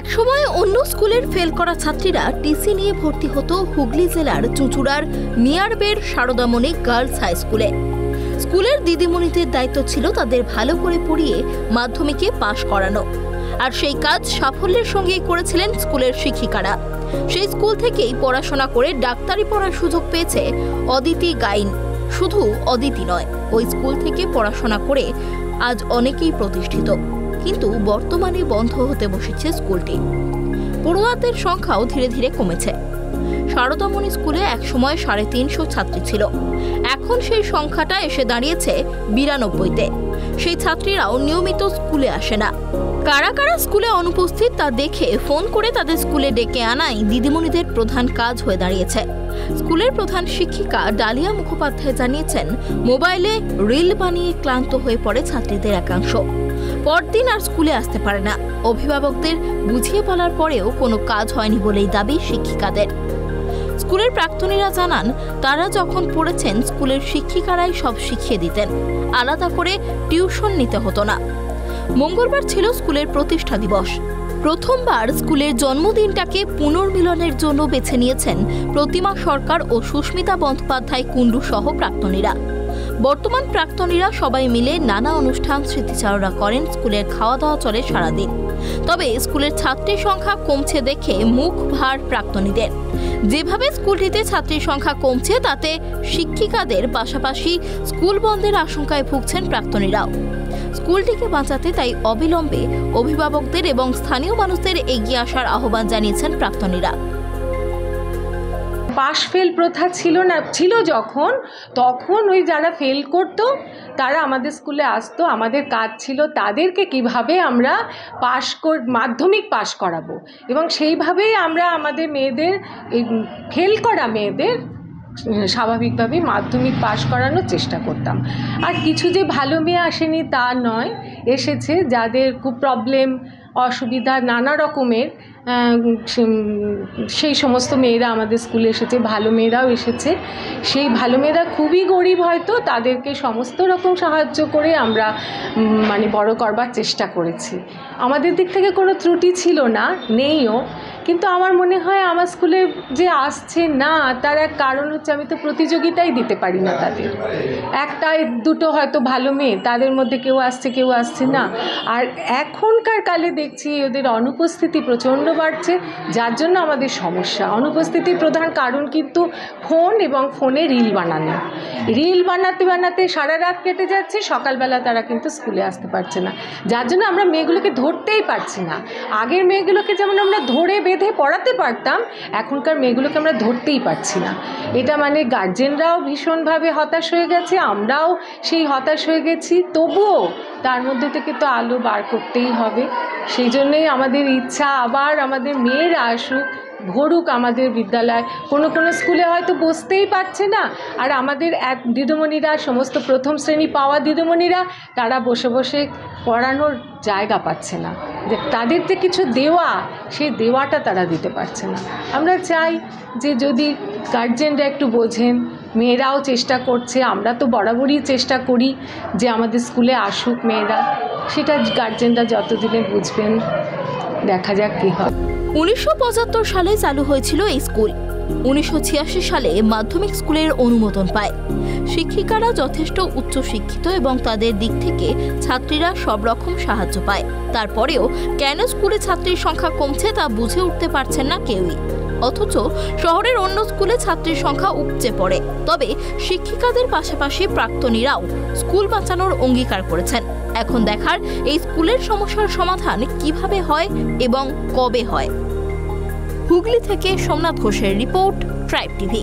একসময় অন্য স্কুলের ফেল করা ছাত্রীরা টিসি নিয়ে ভর্তি হতো হুগলি জেলার চুঁচুড়ার মিয়ারবের সারদামণি গার্লস হাই স্কুলে। স্কুলের দিদিমণিদের দায়িত্ব ছিল তাদের ভালো করে পড়িয়ে মাধ্যমিকে পাশ করানো, আর সেই কাজ সাফল্যের সঙ্গেই করেছিলেন স্কুলের শিক্ষিকারা। সেই স্কুল থেকেই পড়াশোনা করে ডাক্তারি পড়ার সুযোগ পেয়েছে অদিতি গাইন। শুধু অদিতি নয়, ওই স্কুল থেকে পড়াশোনা করে আজ অনেকেই প্রতিষ্ঠিত, কিন্তু বর্তমানে বন্ধ হতে বসেছে স্কুলটি। পড়ুয়াদের সংখ্যাও ধীরে ধীরে কমেছে। সারদামণি স্কুলে একসময় 350 ছাত্রী ছিল, এখন সেই সংখ্যাটা এসে দাঁড়িয়েছে 92-তে। সেই ছাত্রীরাও নিয়মিত স্কুলে আসে না। কারা কারা স্কুলে অনুপস্থিত তা দেখে ফোন করে তাদের স্কুলে ডেকে আনাই দিদিমণিদের প্রধান কাজ হয়ে দাঁড়িয়েছে। স্কুলের প্রধান শিক্ষিকা ডালিয়া মুখোপাধ্যায় জানিয়েছেন, মোবাইলে রিল বানিয়ে ক্লান্ত হয়ে পড়ে ছাত্রীদের একাংশ। পরদিন আর স্কুলে আসতে পারে না। অভিভাবকদের বুঝিয়ে বলার পরেও কোনো কাজ হয়নি বলেই দাবি শিক্ষিকাদের। স্কুলের প্রাক্তনীরা জানান, তারা যখন পড়েছেন স্কুলের শিক্ষিকারাই সব শিখিয়ে দিতেন, আলাদা করে টিউশন নিতে হতো না। মঙ্গলবার ছিল স্কুলের প্রতিষ্ঠা দিবস। প্রথমবার স্কুলের জন্মদিনটাকে পুনর্মিলনের জন্য বেছে নিয়েছেন প্রতিমা সরকার ও সুস্মিতা বন্দ্যোপাধ্যায় কুণ্ডু সহ প্রাক্তনীরা। বর্তমান প্রাক্তনীরা সবাই মিলে নানা অনুষ্ঠান স্মৃতিচারণা করেন। স্কুলের খাওয়া দাওয়া চলে সারাদিন। তবে স্কুলের ছাত্রীর সংখ্যা কমছে দেখে মুখ ভার প্রাক্তনীদের। যেভাবে স্কুলটিতে ছাত্রীর সংখ্যা কমছে তাতে শিক্ষিকাদের পাশাপাশি স্কুল বন্ধের আশঙ্কায় ভুগছেন প্রাক্তনীরাও। স্কুলটিকে বাঁচাতে তাই অবিলম্বে অভিভাবকদের এবং স্থানীয় মানুষদের এগিয়ে আসার আহ্বান জানিয়েছেন প্রাক্তনীরা। পাশ ফেল প্রথা ছিল তখন ওই যারা ফেল করতো তারা আমাদের স্কুলে আসতো। আমাদের কাজ ছিল তাদেরকে কিভাবে আমরা মাধ্যমিক পাশ করাবো, এবং সেইভাবেই আমরা আমাদের মেয়েদের, এই ফেল করা মেয়েদের স্বাভাবিকভাবেই মাধ্যমিক পাশ করানোর চেষ্টা করতাম। আর কিছু যে ভালো মেয়ে আসেনি তা নয়, এসেছে যাদের খুব প্রবলেম, অসুবিধা নানা রকমের, সেই সমস্ত মেয়েরা আমাদের স্কুলে এসেছে। ভালো মেয়েরাও এসেছে। সেই ভালো মেয়েরা খুবই গরিব, হয়তো তাদেরকে সমস্ত রকম সাহায্য করে আমরা বড় করবার চেষ্টা করেছি। আমাদের দিক থেকে কোনো ত্রুটি ছিল না, নেইও। কিন্তু আমার মনে হয় আমার স্কুলে যে আসছে না তার এক কারণ হচ্ছে আমি তো প্রতিযোগিতাই দিতে পারি না তাদের। একটা দুটো হয়তো ভালো মেয়ে, তাদের মধ্যে কেউ আসছে কেউ আসছে না। আর এখনকার কালে দেখছি ওদের অনুপস্থিতি প্রচণ্ড বাড়ছে, যার জন্য আমাদের সমস্যা। অনুপস্থিতির প্রধান কারণ কিন্তু ফোন এবং ফোনে রিল বানাতে সারা রাত কেটে যাচ্ছে, সকালবেলা তারা কিন্তু স্কুলে আসতে পারছে না। যার জন্য আমরা মেয়েগুলোকে ধরতেই পারছি না। আগের মেয়েগুলোকে যেমন আমরা ধরে বেঁধে পড়াতে পারতাম, এখনকার মেয়েগুলোকে আমরা ধরতেই পারছি না। এটা গার্জেনরাও ভীষণভাবে হতাশ হয়ে গেছে, আমরাও সেই হতাশ হয়ে গেছি। তবুও তার মধ্যে থেকে তো আলো বার করতেই হবে। সেই জন্যই আমাদের ইচ্ছা আবার আমাদের মেয়েরা আসুক, ভরুক আমাদের বিদ্যালয়। কোনো স্কুলে হয়তো বসতেই পারছে না, আর আমাদের এক দিদিমণিরা, সমস্ত প্রথম শ্রেণী পাওয়া দিদিমণিরা, তারা বসে বসে পড়ানোর জায়গা পাচ্ছে না। যে তাদের যে কিছু দেওয়া, সেই দেওয়াটা তারা দিতে পারছে না। আমরা চাই যে যদি গার্জেনরা একটু বোঝেন, মেয়েরাও চেষ্টা করছে, আমরা তো বরাবরই চেষ্টা করি যে আমাদের স্কুলে আসুক মেয়েরা, সেটা গার্জেনরা যতদিনে বুঝবেন, দেখা যাক কী হয়। 1975 সালে চালু হয়েছিল এই স্কুল। 1986 সালে মাধ্যমিক স্কুলের অনুমোদন পায়। শিক্ষিকারা যথেষ্ট উচ্চশিক্ষিত এবং তাদের দিক থেকে ছাত্রীরা সব রকম সাহায্য পায়। তারপরেও কেন স্কুলে ছাত্রীর সংখ্যা কমছে তা বুঝে উঠতে পারছেন না কেউই। অথচ শহরের অন্য স্কুলে ছাত্রীর সংখ্যা উপচে পড়ে। তবে শিক্ষিকাদের পাশাপাশি প্রাক্তনীরাও স্কুল বাঁচানোর অঙ্গীকার করেছেন। এখন দেখার এই স্কুলের সমস্যার সমাধান কিভাবে হয় এবং কবে হয়। হুগলি থেকে সোমনাথ ঘোষের রিপোর্ট, ট্রাইব টিভি।